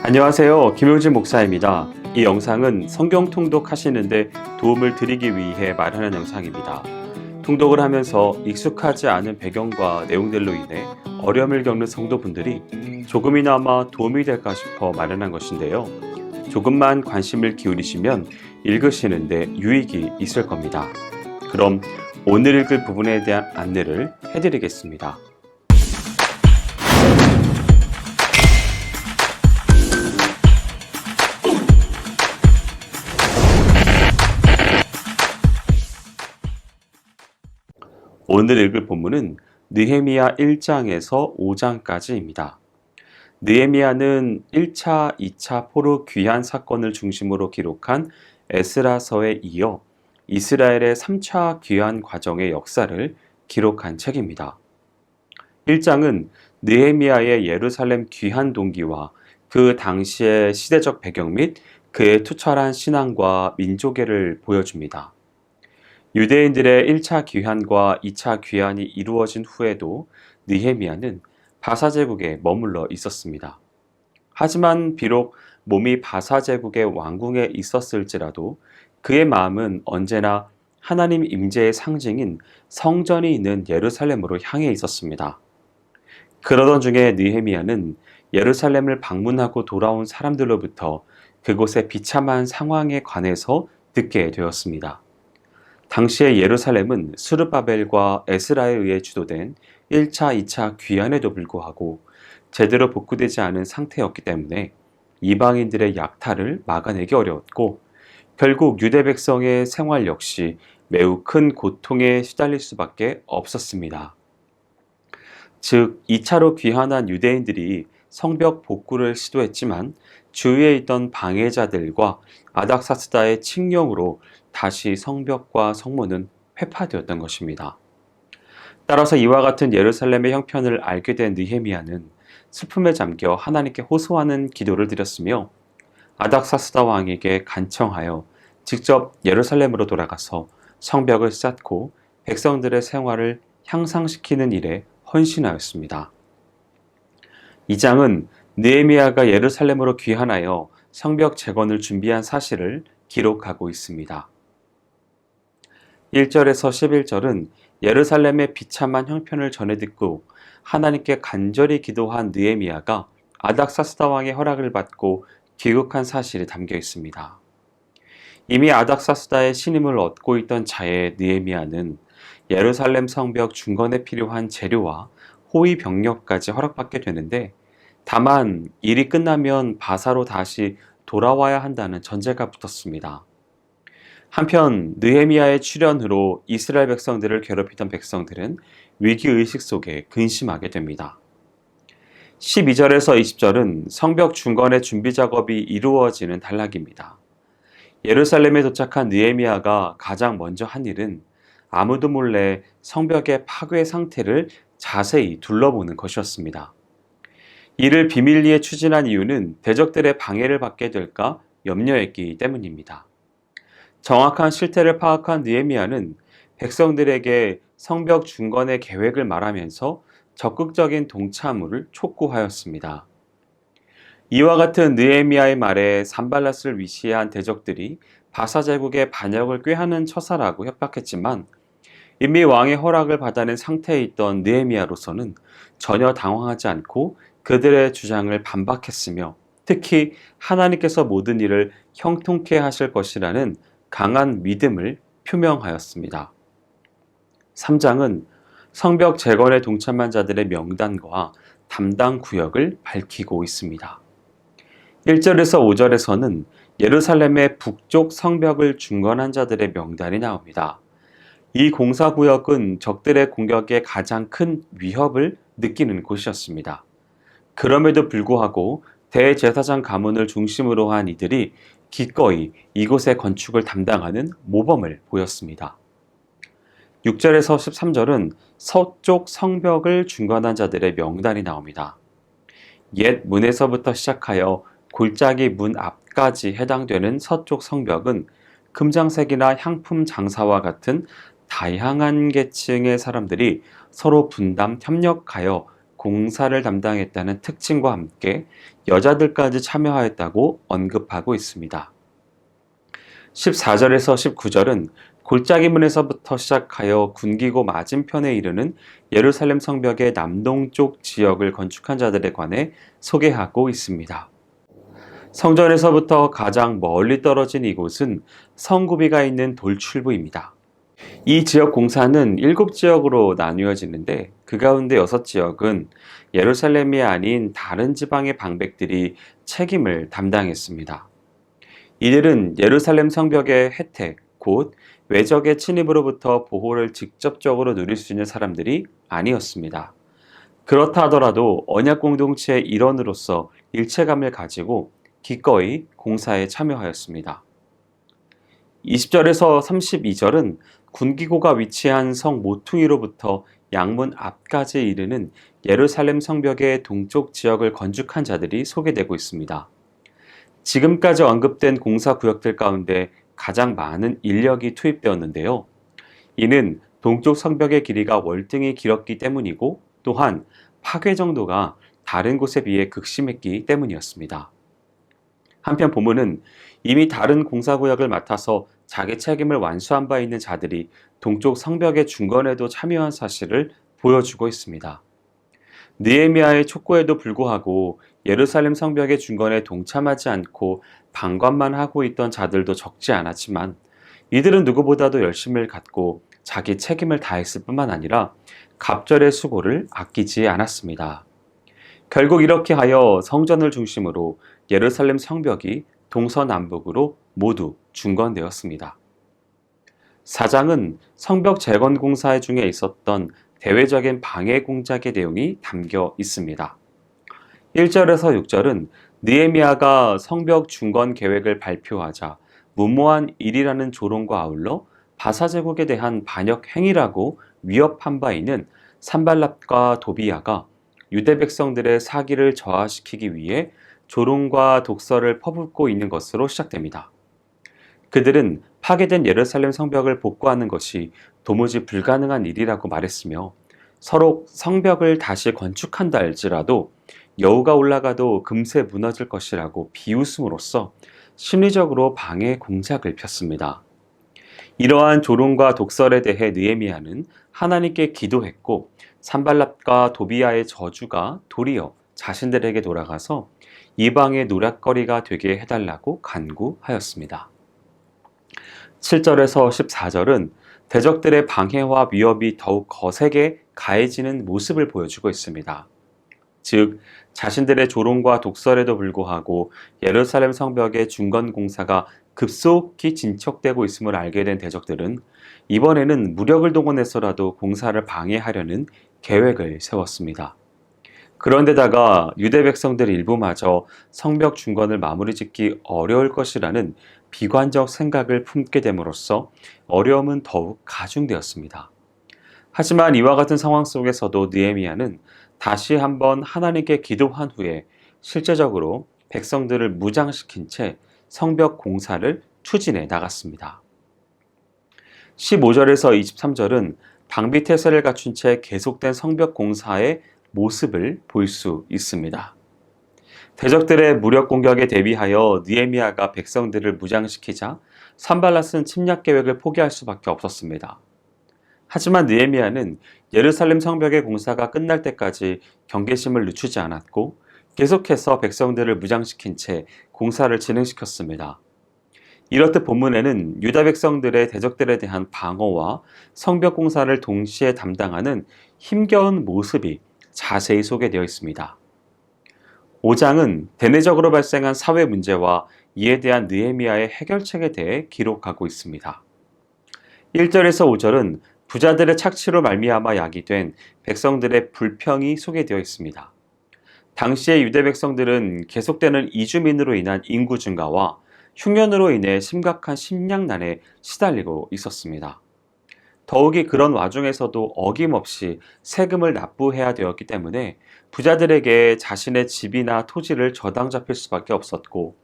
안녕하세요. 김효진 목사입니다. 이 영상은 성경 통독하시는데 도움을 드리기 위해 말하는 영상입니다. 통독을 하면서 익숙하지 않은 배경과 내용들로 인해 어려움을 겪는 성도분들이 조금이나마 도움이 될까 싶어 마련한 것인데요. 조금만 관심을 기울이시면 읽으시는데 유익이 있을 겁니다. 그럼 오늘 읽을 부분에 대한 안내를 해드리겠습니다. 오늘 읽을 본문은 느헤미야 1장에서 5장까지입니다. 느헤미야는 1차, 2차 포로 귀환 사건을 중심으로 기록한 에스라서에 이어 이스라엘의 3차 귀환 과정의 역사를 기록한 책입니다. 1장은 느헤미야의 예루살렘 귀환 동기와 그 당시의 시대적 배경 및 그의 투철한 신앙과 민족애를 보여줍니다. 유대인들의 1차 귀환과 2차 귀환이 이루어진 후에도 느헤미야는 바사 제국에 머물러 있었습니다. 하지만 비록 몸이 바사 제국의 왕궁에 있었을지라도 그의 마음은 언제나 하나님 임재의 상징인 성전이 있는 예루살렘으로 향해 있었습니다. 그러던 중에 느헤미야는 예루살렘을 방문하고 돌아온 사람들로부터 그곳의 비참한 상황에 관해서 듣게 되었습니다. 당시의 예루살렘은 스룹바벨과 에스라에 의해 주도된 1차, 2차 귀환에도 불구하고 제대로 복구되지 않은 상태였기 때문에 이방인들의 약탈을 막아내기 어려웠고 결국 유대 백성의 생활 역시 매우 큰 고통에 시달릴 수밖에 없었습니다. 즉 2차로 귀환한 유대인들이 성벽 복구를 시도했지만 주위에 있던 방해자들과 아닥사스다의 칙령으로 다시 성벽과 성문은 회파되었던 것입니다. 따라서 이와 같은 예루살렘의 형편을 알게 된 느헤미야는 슬픔에 잠겨 하나님께 호소하는 기도를 드렸으며 아닥사스다 왕에게 간청하여 직접 예루살렘으로 돌아가서 성벽을 쌓고 백성들의 생활을 향상시키는 일에 헌신하였습니다. 이 장은 느헤미야가 예루살렘으로 귀환하여 성벽 재건을 준비한 사실을 기록하고 있습니다. 1절에서 11절은 예루살렘의 비참한 형편을 전해 듣고 하나님께 간절히 기도한 느헤미야가 아닥사스다 왕의 허락을 받고 귀국한 사실이 담겨 있습니다. 이미 아닥사스다의 신임을 얻고 있던 자의 느헤미야는 예루살렘 성벽 중건에 필요한 재료와 호위 병력까지 허락받게 되는데 다만 일이 끝나면 바사로 다시 돌아와야 한다는 전제가 붙었습니다. 한편 느헤미야의 출현으로 이스라엘 백성들을 괴롭히던 백성들은 위기의식 속에 근심하게 됩니다. 12절에서 20절은 성벽 중건의 준비 작업이 이루어지는 단락입니다. 예루살렘에 도착한 느헤미야가 가장 먼저 한 일은 아무도 몰래 성벽의 파괴 상태를 자세히 둘러보는 것이었습니다. 이를 비밀리에 추진한 이유는 대적들의 방해를 받게 될까 염려했기 때문입니다. 정확한 실태를 파악한 느헤미야는 백성들에게 성벽 중건의 계획을 말하면서 적극적인 동참을 촉구하였습니다. 이와 같은 느헤미야의 말에 산발랏을 위시한 대적들이 바사 제국의 반역을 꾀하는 처사라고 협박했지만 이미 왕의 허락을 받아낸 상태에 있던 느헤미야로서는 전혀 당황하지 않고 그들의 주장을 반박했으며 특히 하나님께서 모든 일을 형통케 하실 것이라는 강한 믿음을 표명하였습니다. 3장은 성벽 재건에 동참한 자들의 명단과 담당 구역을 밝히고 있습니다. 1절에서 5절에서는 예루살렘의 북쪽 성벽을 중건한 자들의 명단이 나옵니다. 이 공사구역은 적들의 공격에 가장 큰 위협을 느끼는 곳이었습니다. 그럼에도 불구하고 대제사장 가문을 중심으로 한 이들이 기꺼이 이곳의 건축을 담당하는 모범을 보였습니다. 6절에서 13절은 서쪽 성벽을 중건한 자들의 명단이 나옵니다. 옛 문에서부터 시작하여 골짜기 문 앞까지 해당되는 서쪽 성벽은 금장색이나 향품 장사와 같은 다양한 계층의 사람들이 서로 분담 협력하여 공사를 담당했다는 특징과 함께 여자들까지 참여하였다고 언급하고 있습니다. 14절에서 19절은 골짜기문에서부터 시작하여 군기고 맞은편에 이르는 예루살렘 성벽의 남동쪽 지역을 건축한 자들에 관해 소개하고 있습니다. 성전에서부터 가장 멀리 떨어진 이곳은 성구비가 있는 돌출부입니다. 이 지역 공사는 7지역으로 나누어지는데 그 가운데 6지역은 예루살렘이 아닌 다른 지방의 방백들이 책임을 담당했습니다. 이들은 예루살렘 성벽의 혜택, 곧 외적의 침입으로부터 보호를 직접적으로 누릴 수 있는 사람들이 아니었습니다. 그렇다 하더라도 언약 공동체의 일원으로서 일체감을 가지고 기꺼이 공사에 참여하였습니다. 20절에서 32절은 군기고가 위치한 성 모퉁이로부터 양문 앞까지 이르는 예루살렘 성벽의 동쪽 지역을 건축한 자들이 소개되고 있습니다. 지금까지 언급된 공사 구역들 가운데 가장 많은 인력이 투입되었는데요. 이는 동쪽 성벽의 길이가 월등히 길었기 때문이고 또한 파괴 정도가 다른 곳에 비해 극심했기 때문이었습니다. 한편 본문은 이미 다른 공사구역을 맡아서 자기 책임을 완수한 바 있는 자들이 동쪽 성벽의 중건에도 참여한 사실을 보여주고 있습니다. 느헤미야의 촉구에도 불구하고 예루살렘 성벽의 중건에 동참하지 않고 방관만 하고 있던 자들도 적지 않았지만 이들은 누구보다도 열심을 갖고 자기 책임을 다했을 뿐만 아니라 갑절의 수고를 아끼지 않았습니다. 결국 이렇게 하여 성전을 중심으로 예루살렘 성벽이 동서남북으로 모두 중건되었습니다. 4장은 성벽 재건 공사 중에 있었던 대외적인 방해 공작의 내용이 담겨 있습니다. 1절에서 6절은 느헤미야가 성벽 중건 계획을 발표하자 무모한 일이라는 조롱과 아울러 바사제국에 대한 반역 행위라고 위협한 바 있는 산발랏과 도비야가 유대 백성들의 사기를 저하시키기 위해 조롱과 독설을 퍼붓고 있는 것으로 시작됩니다. 그들은 파괴된 예루살렘 성벽을 복구하는 것이 도무지 불가능한 일이라고 말했으며 서로 성벽을 다시 건축한다 할지라도 여우가 올라가도 금세 무너질 것이라고 비웃음으로써 심리적으로 방해 공작을 폈습니다. 이러한 조롱과 독설에 대해 느헤미야는 하나님께 기도했고 산발랏과 도비야의 저주가 도리어 자신들에게 돌아가서 이방의 노략거리가 되게 해달라고 간구하였습니다. 7절에서 14절은 대적들의 방해와 위협이 더욱 거세게 가해지는 모습을 보여주고 있습니다. 즉, 자신들의 조롱과 독설에도 불구하고 예루살렘 성벽의 중건 공사가 급속히 진척되고 있음을 알게 된 대적들은 이번에는 무력을 동원해서라도 공사를 방해하려는 계획을 세웠습니다. 그런데다가 유대 백성들 일부마저 성벽 중건을 마무리 짓기 어려울 것이라는 비관적 생각을 품게 됨으로써 어려움은 더욱 가중되었습니다. 하지만 이와 같은 상황 속에서도 느헤미야는 다시 한번 하나님께 기도한 후에 실제적으로 백성들을 무장시킨 채 성벽 공사를 추진해 나갔습니다. 15절에서 23절은 방비태세를 갖춘 채 계속된 성벽 공사의 모습을 볼 수 있습니다. 대적들의 무력 공격에 대비하여 느헤미야가 백성들을 무장시키자 산발랏은 침략 계획을 포기할 수밖에 없었습니다. 하지만 느헤미야는 예루살렘 성벽의 공사가 끝날 때까지 경계심을 늦추지 않았고 계속해서 백성들을 무장시킨 채 공사를 진행시켰습니다. 이렇듯 본문에는 유다 백성들의 대적들에 대한 방어와 성벽 공사를 동시에 담당하는 힘겨운 모습이 자세히 소개되어 있습니다. 5장은 대내적으로 발생한 사회 문제와 이에 대한 느헤미야의 해결책에 대해 기록하고 있습니다. 1절에서 5절은 부자들의 착취로 말미암아 야기된 백성들의 불평이 소개되어 있습니다. 당시의 유대 백성들은 계속되는 이주민으로 인한 인구 증가와 흉년으로 인해 심각한 식량난에 시달리고 있었습니다. 더욱이 그런 와중에서도 어김없이 세금을 납부해야 되었기 때문에 부자들에게 자신의 집이나 토지를 저당 잡힐 수밖에 없었고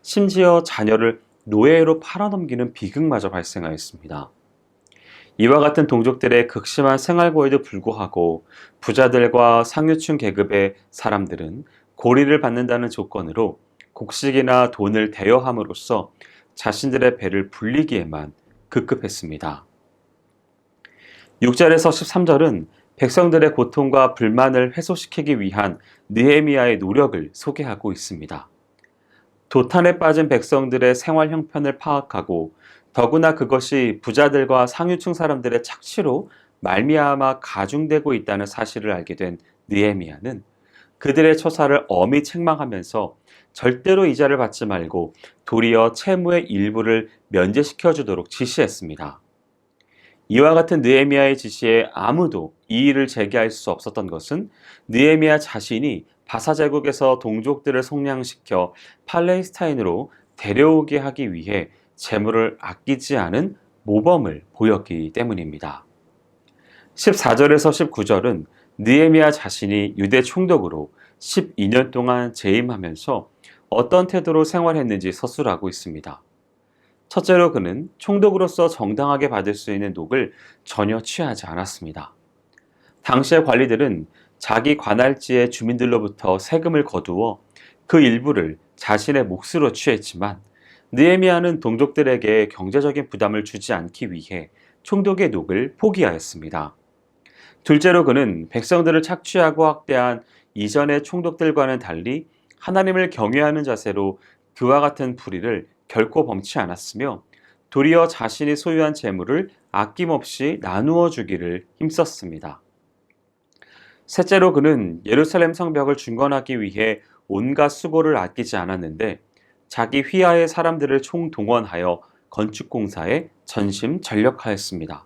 심지어 자녀를 노예로 팔아넘기는 비극마저 발생하였습니다. 이와 같은 동족들의 극심한 생활고에도 불구하고 부자들과 상류층 계급의 사람들은 고리를 받는다는 조건으로 곡식이나 돈을 대여함으로써 자신들의 배를 불리기에만 급급했습니다. 6절에서 13절은 백성들의 고통과 불만을 해소시키기 위한 느헤미야의 노력을 소개하고 있습니다. 도탄에 빠진 백성들의 생활 형편을 파악하고 더구나 그것이 부자들과 상류층 사람들의 착취로 말미암아 가중되고 있다는 사실을 알게 된 느헤미야는 그들의 처사를 엄히 책망하면서 절대로 이자를 받지 말고 도리어 채무의 일부를 면제시켜 주도록 지시했습니다. 이와 같은 느헤미야의 지시에 아무도 이의를 제기할 수 없었던 것은 느헤미야 자신이 바사 제국에서 동족들을 속량시켜 팔레스타인으로 데려오게 하기 위해 재물을 아끼지 않은 모범을 보였기 때문입니다. 14절에서 19절은 느헤미야 자신이 유대 총독으로 12년 동안 재임하면서 어떤 태도로 생활했는지 서술하고 있습니다. 첫째로 그는 총독으로서 정당하게 받을 수 있는 녹을 전혀 취하지 않았습니다. 당시의 관리들은 자기 관할지의 주민들로부터 세금을 거두어 그 일부를 자신의 몫으로 취했지만 느헤미야는 동족들에게 경제적인 부담을 주지 않기 위해 총독의 녹을 포기하였습니다. 둘째로 그는 백성들을 착취하고 학대한 이전의 총독들과는 달리 하나님을 경외하는 자세로 그와 같은 불의를 결코 범치 않았으며 도리어 자신이 소유한 재물을 아낌없이 나누어 주기를 힘썼습니다. 셋째로 그는 예루살렘 성벽을 중건하기 위해 온갖 수고를 아끼지 않았는데 자기 휘하의 사람들을 총동원하여 건축 공사에 전심전력하였습니다.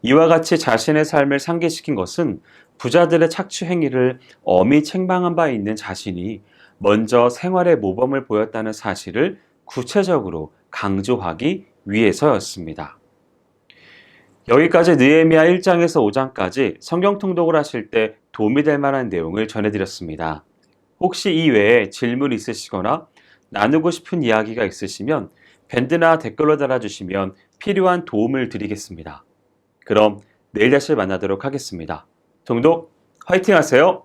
이와 같이 자신의 삶을 상기시킨 것은 부자들의 착취 행위를 엄히 책망한 바 있는 자신이 먼저 생활의 모범을 보였다는 사실을 구체적으로 강조하기 위해서였습니다. 여기까지 느헤미야 1장에서 5장까지 성경 통독을 하실 때 도움이 될 만한 내용을 전해드렸습니다. 혹시 이 외에 질문 있으시거나 나누고 싶은 이야기가 있으시면 밴드나 댓글로 달아주시면 필요한 도움을 드리겠습니다. 그럼 내일 다시 만나도록 하겠습니다. 통독 화이팅 하세요!